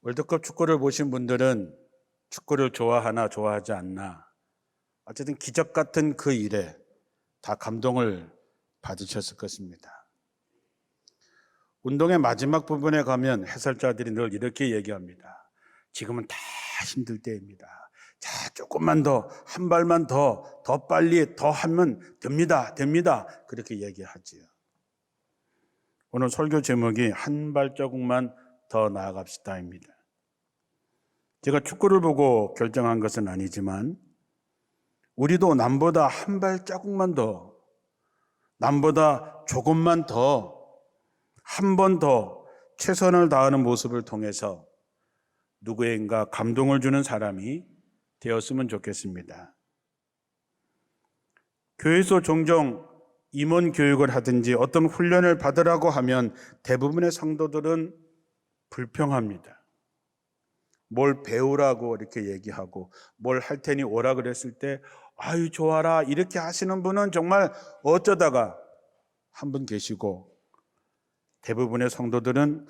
월드컵 축구를 보신 분들은 축구를 좋아하나 좋아하지 않나, 어쨌든 기적 같은 그 일에 다 감동을 받으셨을 것입니다. 운동의 마지막 부분에 가면 해설자들이 늘 이렇게 얘기합니다. 지금은 다 힘들 때입니다. 자, 조금만 더, 한 발만 더 빨리 더 하면 됩니다. 그렇게 얘기하지요. 오늘 설교 제목이 한 발자국만 더 나아갑시다입니다. 제가 축구를 보고 결정한 것은 아니지만 우리도 남보다 한 발자국만 더, 남보다 조금만 더, 한 번 더 최선을 다하는 모습을 통해서 누구인가 감동을 주는 사람이 되었으면 좋겠습니다. 교회에서 종종 임원 교육을 하든지 어떤 훈련을 받으라고 하면 대부분의 성도들은 불평합니다. 뭘 배우라고 이렇게 얘기하고 뭘 할 테니 오라 그랬을 때 아유 좋아라 이렇게 하시는 분은 정말 어쩌다가 한 분 계시고, 대부분의 성도들은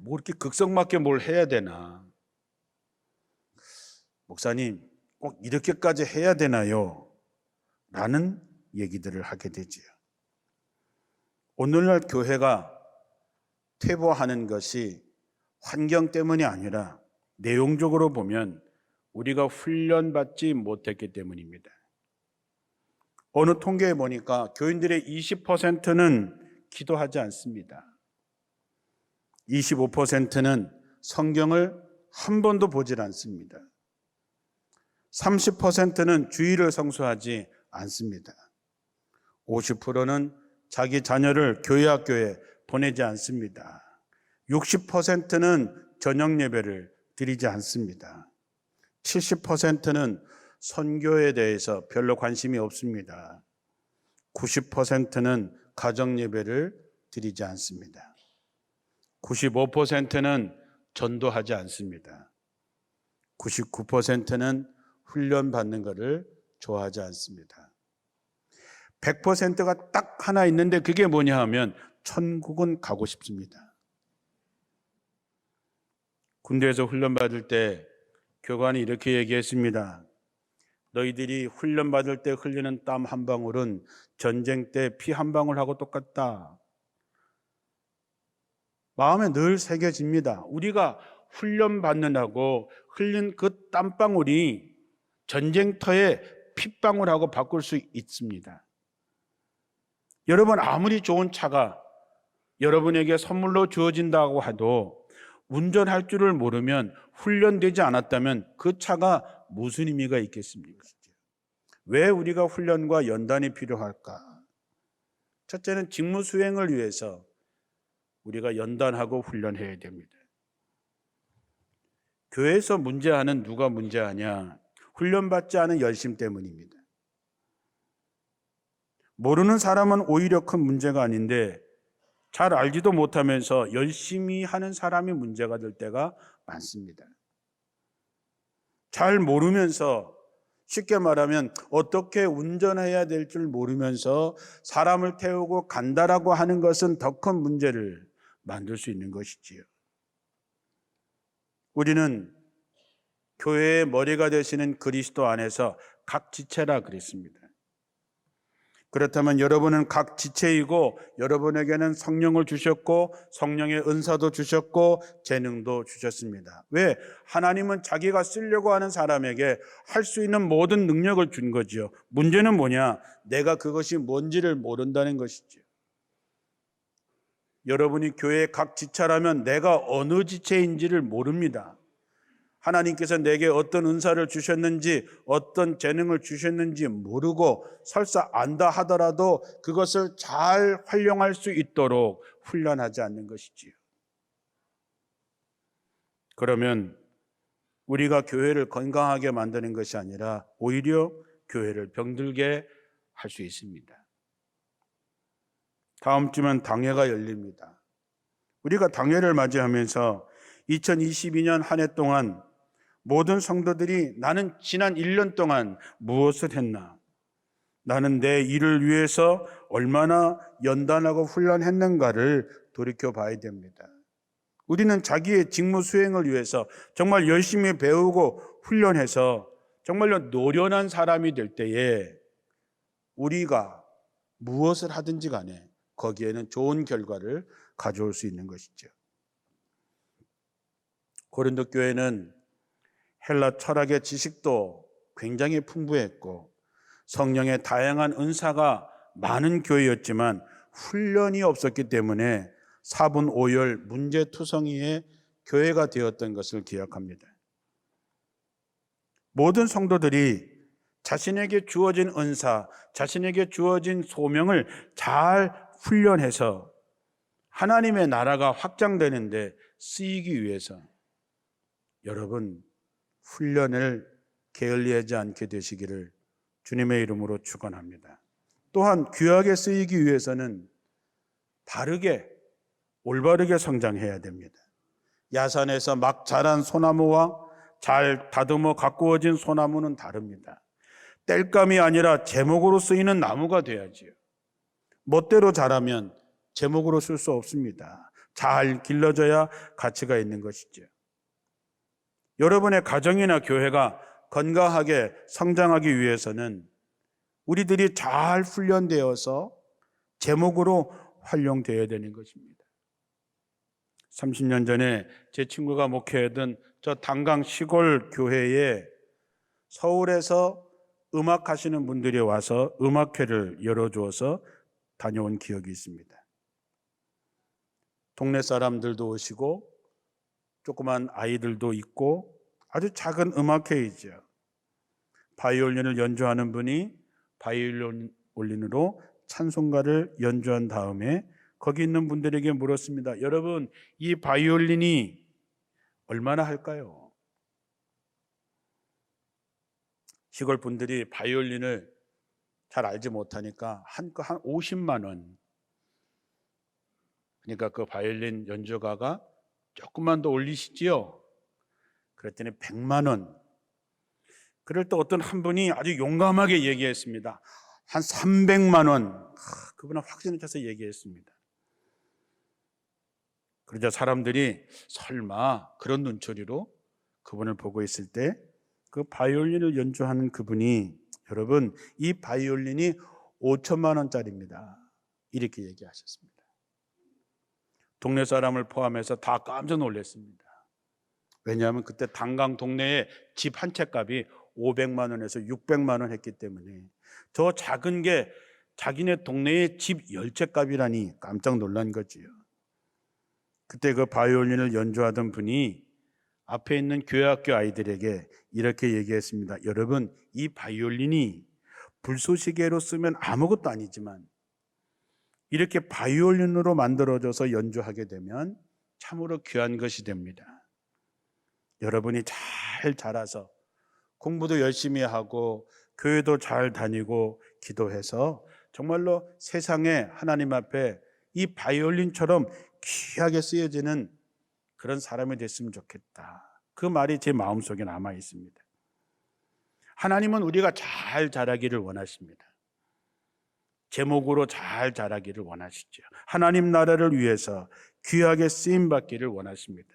뭐 이렇게 극성맞게 뭘 해야 되나, 목사님 꼭 이렇게까지 해야 되나요? 라는 얘기들을 하게 되지요. 오늘날 교회가 퇴보하는 것이 환경 때문이 아니라 내용적으로 보면 우리가 훈련받지 못했기 때문입니다. 어느 통계에 보니까 교인들의 20%는 기도하지 않습니다. 25%는 성경을 한 번도 보질 않습니다. 30%는 주일을 성수하지 않습니다. 50%는 자기 자녀를 교회 학교에 보내지 않습니다. 60%는 저녁 예배를 드리지 않습니다. 70%는 선교에 대해서 별로 관심이 없습니다. 90%는 가정 예배를 드리지 않습니다. 95%는 전도하지 않습니다. 99%는 훈련받는 것을 좋아하지 않습니다. 100%가 딱 하나 있는데 그게 뭐냐 하면 천국은 가고 싶습니다. 군대에서 훈련받을 때 교관이 이렇게 얘기했습니다. 너희들이 훈련받을 때 흘리는 땀 한 방울은 전쟁 때 피 한 방울하고 똑같다. 마음에 늘 새겨집니다. 우리가 훈련받는다고 흘린 그 땀방울이 전쟁터의 핏방울하고 바꿀 수 있습니다. 여러분, 아무리 좋은 차가 여러분에게 선물로 주어진다고 해도 운전할 줄을 모르면, 훈련되지 않았다면 그 차가 무슨 의미가 있겠습니까? 왜 우리가 훈련과 연단이 필요할까? 첫째는 직무 수행을 위해서 우리가 연단하고 훈련해야 됩니다. 교회에서 문제하는 누가 문제하냐? 훈련받지 않은 열심 때문입니다. 모르는 사람은 오히려 큰 문제가 아닌데 잘 알지도 못하면서 열심히 하는 사람이 문제가 될 때가 많습니다. 잘 모르면서, 쉽게 말하면 어떻게 운전해야 될 줄 모르면서 사람을 태우고 간다라고 하는 것은 더 큰 문제를 만들 수 있는 것이지요. 우리는 교회의 머리가 되시는 그리스도 안에서 각 지체라 그랬습니다. 그렇다면 여러분은 각 지체이고 여러분에게는 성령을 주셨고 성령의 은사도 주셨고 재능도 주셨습니다. 왜? 하나님은 자기가 쓰려고 하는 사람에게 할 수 있는 모든 능력을 준 거죠. 문제는 뭐냐? 내가 그것이 뭔지를 모른다는 것이죠. 여러분이 교회의 각 지체라면 내가 어느 지체인지를 모릅니다. 하나님께서 내게 어떤 은사를 주셨는지, 어떤 재능을 주셨는지 모르고 설사 안다 하더라도 그것을 잘 활용할 수 있도록 훈련하지 않는 것이지요. 그러면 우리가 교회를 건강하게 만드는 것이 아니라 오히려 교회를 병들게 할 수 있습니다. 다음 주면 당회가 열립니다. 우리가 당회를 맞이하면서 2022년 한 해 동안 모든 성도들이 나는 지난 1년 동안 무엇을 했나? 나는 내 일을 위해서 얼마나 연단하고 훈련했는가를 돌이켜 봐야 됩니다. 우리는 자기의 직무 수행을 위해서 정말 열심히 배우고 훈련해서 정말로 노련한 사람이 될 때에 우리가 무엇을 하든지 간에 거기에는 좋은 결과를 가져올 수 있는 것이죠. 고린도 교회는 헬라 철학의 지식도 굉장히 풍부했고 성령의 다양한 은사가 많은 교회였지만 훈련이 없었기 때문에 사분오열 문제투성이의 교회가 되었던 것을 기억합니다. 모든 성도들이 자신에게 주어진 은사, 자신에게 주어진 소명을 잘 훈련해서 하나님의 나라가 확장되는데 쓰이기 위해서 여러분 훈련을 게을리하지 않게 되시기를 주님의 이름으로 축원합니다. 또한 귀하게 쓰이기 위해서는 바르게 올바르게 성장해야 됩니다. 야산에서 막 자란 소나무와 잘 다듬어 가꾸어진 소나무는 다릅니다. 땔감이 아니라 제목으로 쓰이는 나무가 돼야지요. 멋대로 자라면 제목으로 쓸 수 없습니다. 잘 길러져야 가치가 있는 것이죠. 여러분의 가정이나 교회가 건강하게 성장하기 위해서는 우리들이 잘 훈련되어서 제목으로 활용되어야 되는 것입니다. 30년 전에 제 친구가 목회하던 저 단강 시골 교회에 서울에서 음악하시는 분들이 와서 음악회를 열어주어서 다녀온 기억이 있습니다. 동네 사람들도 오시고 조그만 아이들도 있고 아주 작은 음악회이죠. 바이올린을 연주하는 분이 바이올린으로 찬송가를 연주한 다음에 거기 있는 분들에게 물었습니다. 여러분, 이 바이올린이 얼마나 할까요? 시골 분들이 바이올린을 잘 알지 못하니까 한 50만 원. 그러니까 그 바이올린 연주가가 조금만 더 올리시지요? 그랬더니 100만 원. 그럴 때 어떤 한 분이 아주 용감하게 얘기했습니다. 한 300만 원. 그분은 확신을 쳐서 얘기했습니다. 그러자 사람들이 설마 그런 눈초리로 그분을 보고 있을 때 그 바이올린을 연주하는 그분이 여러분 이 바이올린이 5천만 원짜리입니다. 이렇게 얘기하셨습니다. 동네 사람을 포함해서 다 깜짝 놀랐습니다. 왜냐하면 그때 단강 동네에 집 한 채 값이 500만 원에서 600만 원 했기 때문에 저 작은 게 자기네 동네의 집 10채 값이라니 깜짝 놀란 거지요. 그때 그 바이올린을 연주하던 분이 앞에 있는 교회학교 아이들에게 이렇게 얘기했습니다. 여러분, 이 바이올린이 불쏘시개로 쓰면 아무것도 아니지만 이렇게 바이올린으로 만들어져서 연주하게 되면 참으로 귀한 것이 됩니다. 여러분이 잘 자라서 공부도 열심히 하고 교회도 잘 다니고 기도해서 정말로 세상에 하나님 앞에 이 바이올린처럼 귀하게 쓰여지는 그런 사람이 됐으면 좋겠다. 그 말이 제 마음속에 남아 있습니다. 하나님은 우리가 잘 자라기를 원하십니다. 제목으로 잘 자라기를 원하시죠. 하나님 나라를 위해서 귀하게 쓰임받기를 원하십니다.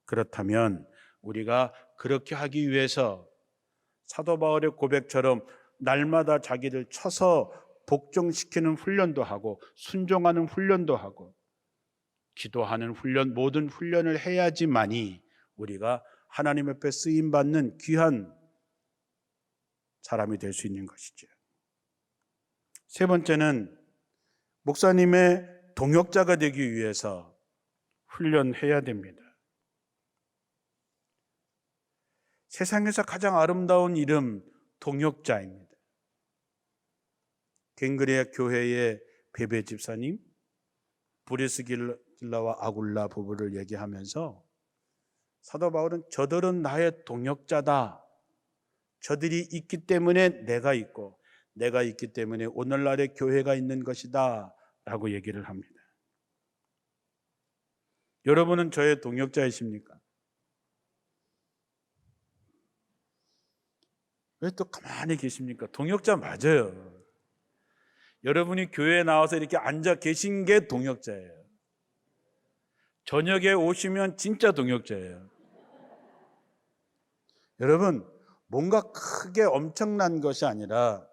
그렇다면 우리가 그렇게 하기 위해서 사도 바울의 고백처럼 날마다 자기를 쳐서 복종시키는 훈련도 하고 순종하는 훈련도 하고 기도하는 훈련, 모든 훈련을 해야지만이 우리가 하나님 앞에 쓰임받는 귀한 사람이 될 수 있는 것이죠. 세 번째는 목사님의 동역자가 되기 위해서 훈련해야 됩니다. 세상에서 가장 아름다운 이름 동역자입니다. 갱그레아 교회의 베베 집사님, 브리스길라와 아굴라 부부를 얘기하면서 사도 바울은 저들은 나의 동역자다. 저들이 있기 때문에 내가 있고 내가 있기 때문에 오늘날의 교회가 있는 것이다 라고 얘기를 합니다. 여러분은 저의 동역자이십니까? 왜 또 가만히 계십니까? 동역자 맞아요. 여러분이 교회에 나와서 이렇게 앉아 계신 게 동역자예요. 저녁에 오시면 진짜 동역자예요. 여러분, 뭔가 크게 엄청난 것이 아니라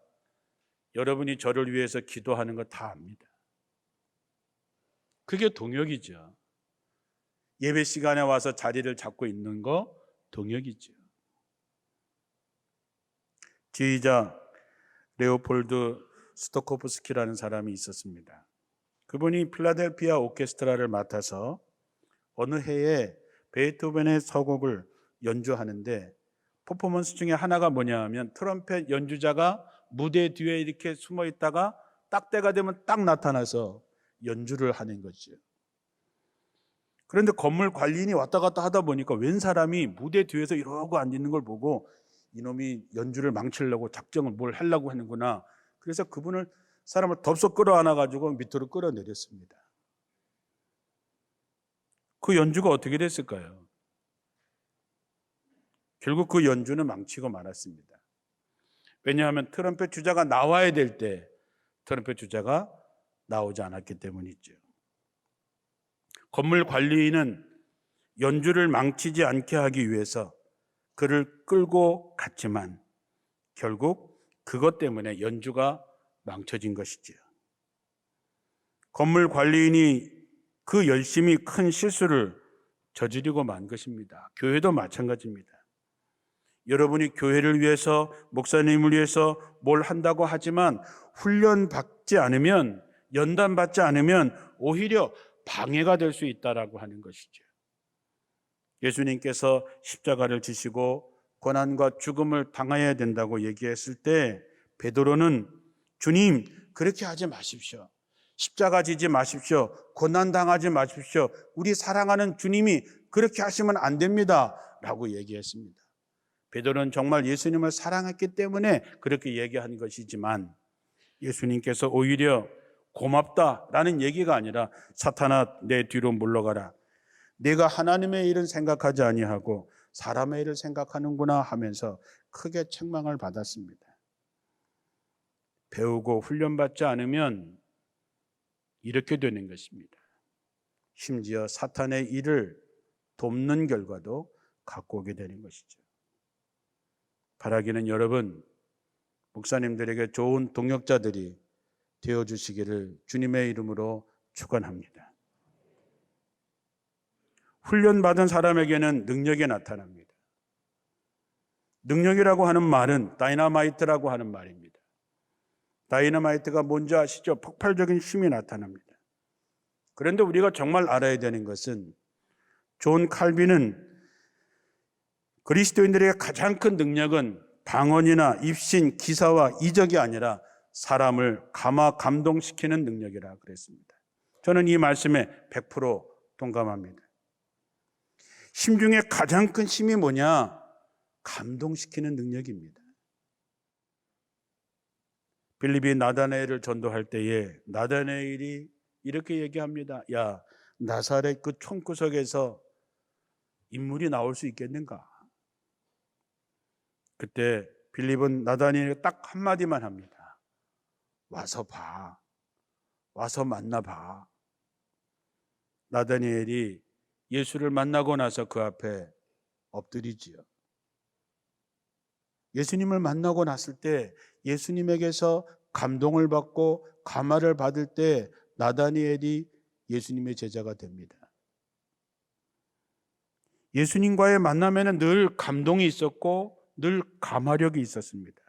여러분이 저를 위해서 기도하는 거 다 압니다. 그게 동역이죠. 예배 시간에 와서 자리를 잡고 있는 거 동역이죠. 지휘자 레오폴드 스토코프스키라는 사람이 있었습니다. 그분이 필라델피아 오케스트라를 맡아서 어느 해에 베토벤의 서곡을 연주하는데 퍼포먼스 중에 하나가 뭐냐 하면 트럼펫 연주자가 무대 뒤에 이렇게 숨어 있다가 딱 때가 되면 딱 나타나서 연주를 하는 거죠. 그런데 건물 관리인이 왔다 갔다 하다 보니까 웬 사람이 무대 뒤에서 이러고 앉아 있는 걸 보고 이놈이 연주를 망치려고 작정을 뭘 하려고 하는구나. 그래서 그분을 사람을 덥석 끌어안아 가지고 밑으로 끌어내렸습니다. 그 연주가 어떻게 됐을까요? 결국 그 연주는 망치고 말았습니다. 왜냐하면 트럼펫 주자가 나와야 될 때 트럼펫 주자가 나오지 않았기 때문이죠. 건물 관리인은 연주를 망치지 않게 하기 위해서 그를 끌고 갔지만 결국 그것 때문에 연주가 망쳐진 것이죠. 건물 관리인이 그 열심히 큰 실수를 저지르고 만 것입니다. 교회도 마찬가지입니다. 여러분이 교회를 위해서, 목사님을 위해서 뭘 한다고 하지만 훈련받지 않으면, 연단받지 않으면 오히려 방해가 될 수 있다라고 하는 것이죠. 예수님께서 십자가를 지시고 고난과 죽음을 당해야 된다고 얘기했을 때 베드로는 주님, 그렇게 하지 마십시오. 십자가 지지 마십시오. 고난 당하지 마십시오. 우리 사랑하는 주님이 그렇게 하시면 안 됩니다. 라고 얘기했습니다. 베드로는 정말 예수님을 사랑했기 때문에 그렇게 얘기한 것이지만 예수님께서 오히려 고맙다라는 얘기가 아니라 사탄아 내 뒤로 물러가라. 내가 하나님의 일은 생각하지 아니하고 사람의 일을 생각하는구나 하면서 크게 책망을 받았습니다. 배우고 훈련받지 않으면 이렇게 되는 것입니다. 심지어 사탄의 일을 돕는 결과도 갖고 오게 되는 것이죠. 바라기는 여러분, 목사님들에게 좋은 동역자들이 되어주시기를 주님의 이름으로 축원합니다. 훈련받은 사람에게는 능력이 나타납니다. 능력이라고 하는 말은 다이너마이트라고 하는 말입니다. 다이너마이트가 뭔지 아시죠? 폭발적인 힘이 나타납니다. 그런데 우리가 정말 알아야 되는 것은 존 칼빈은 그리스도인들에게 가장 큰 능력은 방언이나 입신, 기사와 이적이 아니라 사람을 감동시키는 능력이라 그랬습니다. 저는 이 말씀에 100% 동감합니다. 힘 중에 가장 큰 힘이 뭐냐? 감동시키는 능력입니다. 빌립이 나다나엘을 전도할 때에 나다나엘이 이렇게 얘기합니다. 야, 나사렛 그 총구석에서 인물이 나올 수 있겠는가? 그때 빌립은 나다나엘에게 딱 한마디만 합니다. 와서 봐. 와서 만나봐. 나다나엘이 예수를 만나고 나서 그 앞에 엎드리지요. 예수님을 만나고 났을 때 예수님에게서 감동을 받고 감화를 받을 때 나다니엘이 예수님의 제자가 됩니다. 예수님과의 만남에는 늘 감동이 있었고 늘 감화력이 있었습니다.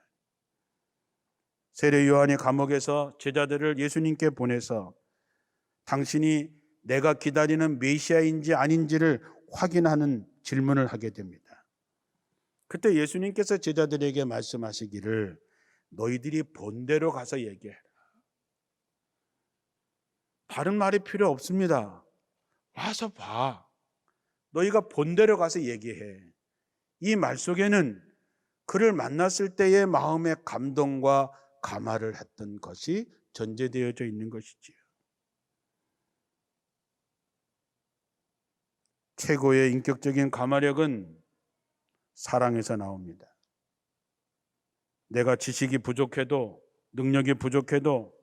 세례 요한이 감옥에서 제자들을 예수님께 보내서 당신이 내가 기다리는 메시아인지 아닌지를 확인하는 질문을 하게 됩니다. 그때 예수님께서 제자들에게 말씀하시기를 너희들이 본대로 가서 얘기해라. 다른 말이 필요 없습니다. 와서 봐. 너희가 본대로 가서 얘기해. 이 말 속에는 그를 만났을 때의 마음의 감동과 감화를 했던 것이 전제되어져 있는 것이지요. 최고의 인격적인 감화력은 사랑에서 나옵니다. 내가 지식이 부족해도 능력이 부족해도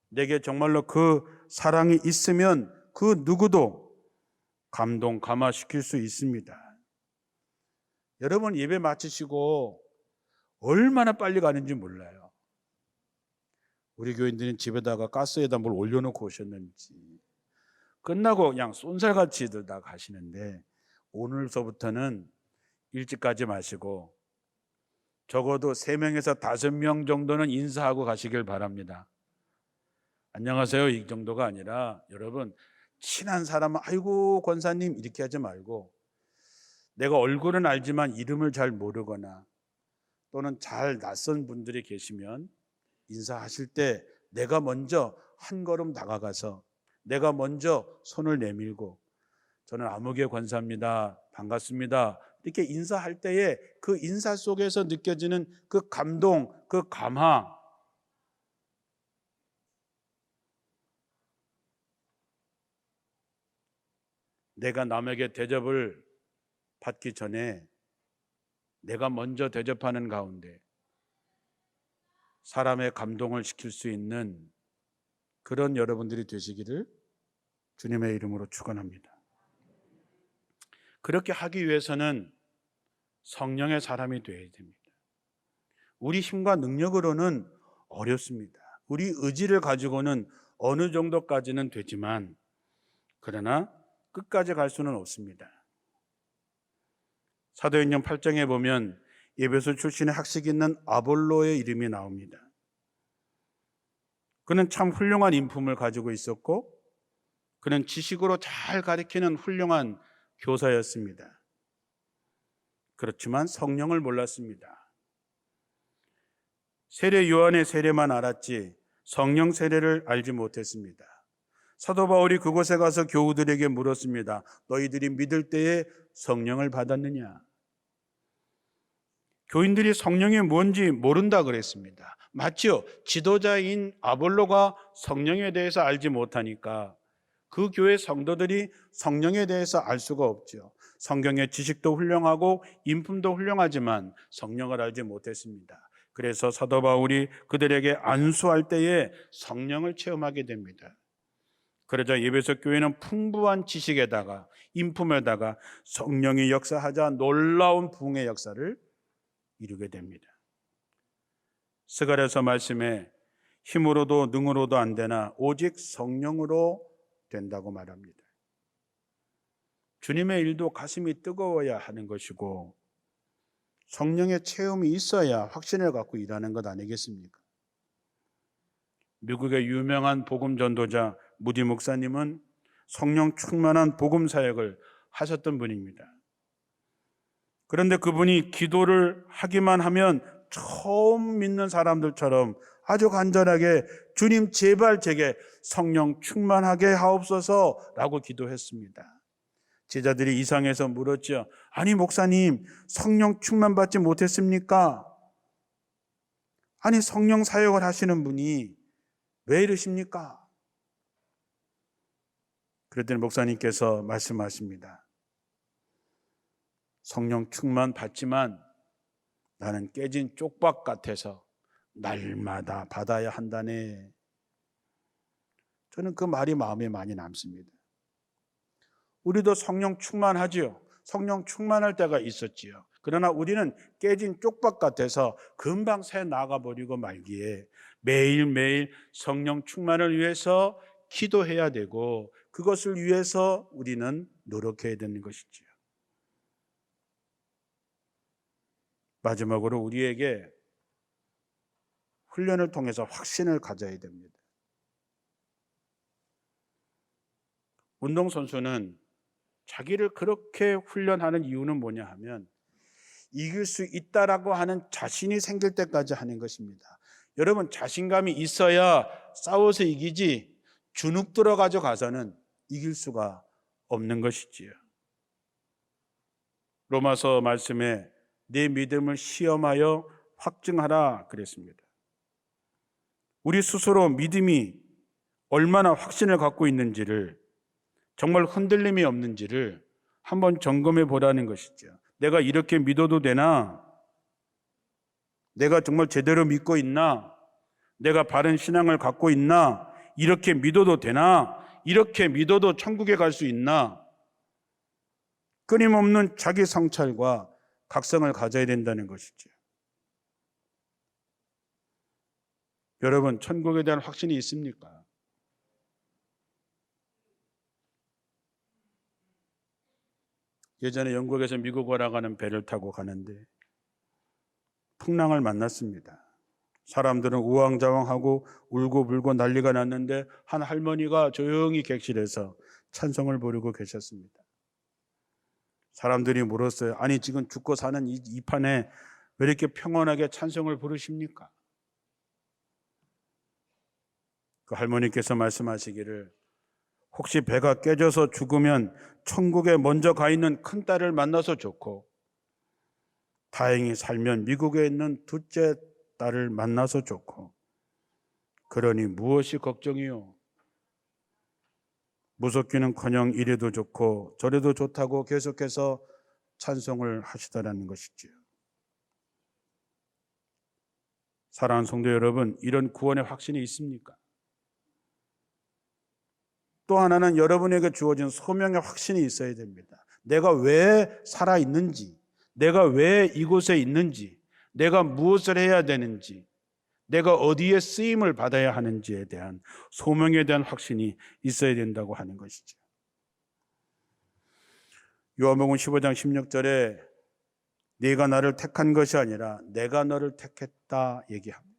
내게 정말로 그 사랑이 있으면 그 누구도 감동, 감화시킬 수 있습니다. 여러분 예배 마치시고 얼마나 빨리 가는지 몰라요. 우리 교인들은 집에다가 가스에다 뭘 올려놓고 오셨는지 끝나고 그냥 쏜살같이들 다 가시는데 오늘서부터는 일찍 가지 마시고 적어도 3명에서 5명 정도는 인사하고 가시길 바랍니다. 안녕하세요 이 정도가 아니라 여러분 친한 사람은 아이고 권사님 이렇게 하지 말고 내가 얼굴은 알지만 이름을 잘 모르거나 또는 잘 낯선 분들이 계시면 인사하실 때 내가 먼저 한 걸음 다가가서 내가 먼저 손을 내밀고 저는 아무개 권사입니다. 반갑습니다. 이렇게 인사할 때에 그 인사 속에서 느껴지는 그 감동, 그 감화 내가 남에게 대접을 받기 전에 내가 먼저 대접하는 가운데 사람의 감동을 시킬 수 있는 그런 여러분들이 되시기를 주님의 이름으로 축원합니다. 그렇게 하기 위해서는 성령의 사람이 되어야 됩니다. 우리 힘과 능력으로는 어렵습니다. 우리 의지를 가지고는 어느 정도까지는 되지만 그러나 끝까지 갈 수는 없습니다. 사도행전 8장에 보면 에베소 출신의 학식 있는 아볼로의 이름이 나옵니다. 그는 참 훌륭한 인품을 가지고 있었고 그는 지식으로 잘 가르치는 훌륭한 교사였습니다. 그렇지만 성령을 몰랐습니다. 세례 요한의 세례만 알았지 성령 세례를 알지 못했습니다. 사도 바울이 그곳에 가서 교우들에게 물었습니다. 너희들이 믿을 때에 성령을 받았느냐? 교인들이 성령이 뭔지 모른다 그랬습니다. 맞죠? 지도자인 아볼로가 성령에 대해서 알지 못하니까 그 교회 성도들이 성령에 대해서 알 수가 없죠. 성경의 지식도 훌륭하고 인품도 훌륭하지만 성령을 알지 못했습니다. 그래서 사도 바울이 그들에게 안수할 때에 성령을 체험하게 됩니다. 그러자 에베소 교회는 풍부한 지식에다가 인품에다가 성령이 역사하자 놀라운 부흥의 역사를 이루게 됩니다. 스가랴서 말씀에 힘으로도 능으로도 안 되나 오직 성령으로 된다고 말합니다. 주님의 일도 가슴이 뜨거워야 하는 것이고 성령의 체험이 있어야 확신을 갖고 일하는 것 아니겠습니까? 미국의 유명한 복음 전도자 무디 목사님은 성령 충만한 복음 사역을 하셨던 분입니다. 그런데 그분이 기도를 하기만 하면 처음 믿는 사람들처럼 아주 간절하게 주님 제발 제게 성령 충만하게 하옵소서라고 기도했습니다. 제자들이 이상해서 물었죠. 아니 목사님 성령 충만 받지 못했습니까? 아니 성령 사역을 하시는 분이 왜 이러십니까? 그랬더니 목사님께서 말씀하십니다. 성령 충만 받지만 나는 깨진 쪽박 같아서 날마다 받아야 한다네. 저는 그 말이 마음에 많이 남습니다. 우리도 성령 충만하지요. 성령 충만할 때가 있었지요. 그러나 우리는 깨진 쪽박 같아서 금방 새 나가버리고 말기에 매일매일 성령 충만을 위해서 기도해야 되고 그것을 위해서 우리는 노력해야 되는 것이지요. 마지막으로 우리에게 훈련을 통해서 확신을 가져야 됩니다. 운동선수는 자기를 그렇게 훈련하는 이유는 뭐냐 하면 이길 수 있다라고 하는 자신이 생길 때까지 하는 것입니다. 여러분 자신감이 있어야 싸워서 이기지 주눅 들어가져 가서는 이길 수가 없는 것이지요. 로마서 말씀에 내 믿음을 시험하여 확증하라 그랬습니다. 우리 스스로 믿음이 얼마나 확신을 갖고 있는지를 정말 흔들림이 없는지를 한번 점검해 보라는 것이죠. 내가 이렇게 믿어도 되나? 내가 정말 제대로 믿고 있나? 내가 바른 신앙을 갖고 있나? 이렇게 믿어도 되나? 이렇게 믿어도 천국에 갈 수 있나? 끊임없는 자기 성찰과 각성을 가져야 된다는 것이죠. 여러분, 천국에 대한 확신이 있습니까? 예전에 영국에서 미국 오라가는 배를 타고 가는데 풍랑을 만났습니다. 사람들은 우왕좌왕하고 울고불고 난리가 났는데 한 할머니가 조용히 객실에서 찬송을 부르고 계셨습니다. 사람들이 물었어요. 아니, 지금 죽고 사는 이 판에 왜 이렇게 평온하게 찬송을 부르십니까? 그 할머니께서 말씀하시기를, 혹시 배가 깨져서 죽으면 천국에 먼저 가 있는 큰딸을 만나서 좋고, 다행히 살면 미국에 있는 둘째 딸을 만나서 좋고, 그러니 무엇이 걱정이요? 무섭기는커녕 이래도 좋고 저래도 좋다고 계속해서 찬송을 하시더라는 것이지요. 사랑하는 성도 여러분, 이런 구원의 확신이 있습니까? 또 하나는 여러분에게 주어진 소명의 확신이 있어야 됩니다. 내가 왜 살아있는지, 내가 왜 이곳에 있는지, 내가 무엇을 해야 되는지, 내가 어디에 쓰임을 받아야 하는지에 대한 소명에 대한 확신이 있어야 된다고 하는 것이죠. 요한복음 15장 16절에 네가 나를 택한 것이 아니라 내가 너를 택했다 얘기합니다.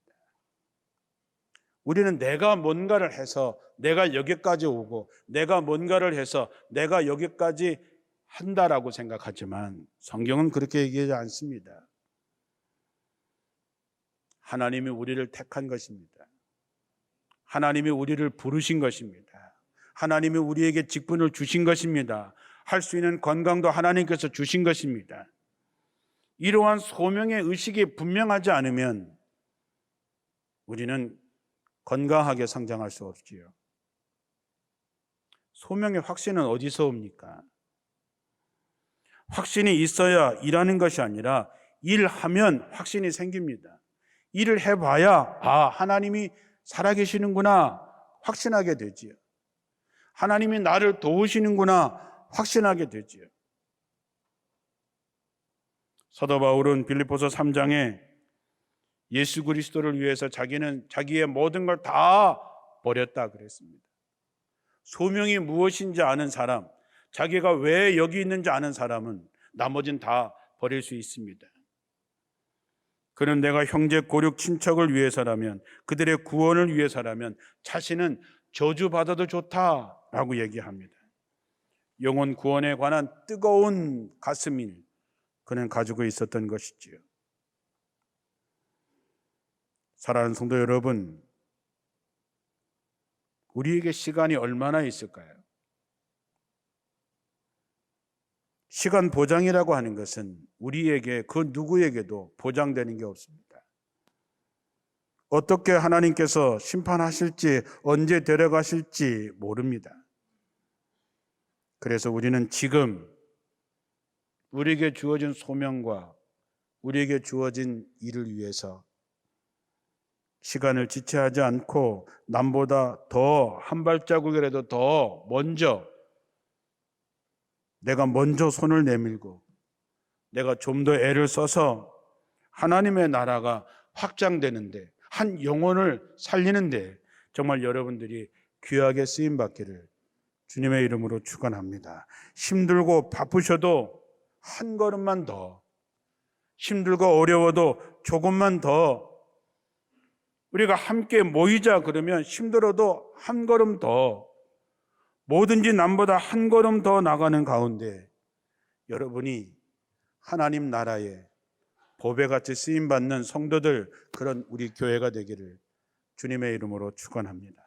우리는 내가 뭔가를 해서 내가 여기까지 오고 내가 뭔가를 해서 내가 여기까지 한다라고 생각하지만 성경은 그렇게 얘기하지 않습니다. 하나님이 우리를 택한 것입니다. 하나님이 우리를 부르신 것입니다. 하나님이 우리에게 직분을 주신 것입니다. 할 수 있는 건강도 하나님께서 주신 것입니다. 이러한 소명의 의식이 분명하지 않으면 우리는 건강하게 성장할 수 없지요. 소명의 확신은 어디서 옵니까? 확신이 있어야 일하는 것이 아니라 일하면 확신이 생깁니다. 일을 해봐야 하나님이 살아계시는구나 확신하게 되지요. 하나님이 나를 도우시는구나 확신하게 되지요. 사도 바울은 빌립보서 3장에 예수 그리스도를 위해서 자기는 자기의 모든 걸 다 버렸다 그랬습니다. 소명이 무엇인지 아는 사람, 자기가 왜 여기 있는지 아는 사람은 나머지는 다 버릴 수 있습니다. 그는 내가 형제 고륙 친척을 위해서라면, 그들의 구원을 위해서라면 자신은 저주받아도 좋다라고 얘기합니다. 영혼 구원에 관한 뜨거운 가슴을 그는 가지고 있었던 것이지요. 사랑하는 성도 여러분, 우리에게 시간이 얼마나 있을까요? 시간 보장이라고 하는 것은 우리에게 그 누구에게도 보장되는 게 없습니다. 어떻게 하나님께서 심판하실지, 언제 데려가실지 모릅니다. 그래서 우리는 지금 우리에게 주어진 소명과 우리에게 주어진 일을 위해서 시간을 지체하지 않고 남보다 더 한 발자국이라도 더 먼저 내가 먼저 손을 내밀고 내가 좀 더 애를 써서 하나님의 나라가 확장되는데, 한 영혼을 살리는데 정말 여러분들이 귀하게 쓰임받기를 주님의 이름으로 축원합니다. 힘들고 바쁘셔도 한 걸음만 더, 힘들고 어려워도 조금만 더, 우리가 함께 모이자 그러면 힘들어도 한 걸음 더, 뭐든지 남보다 한 걸음 더 나가는 가운데 여러분이 하나님 나라에 보배같이 쓰임받는 성도들, 그런 우리 교회가 되기를 주님의 이름으로 축원합니다.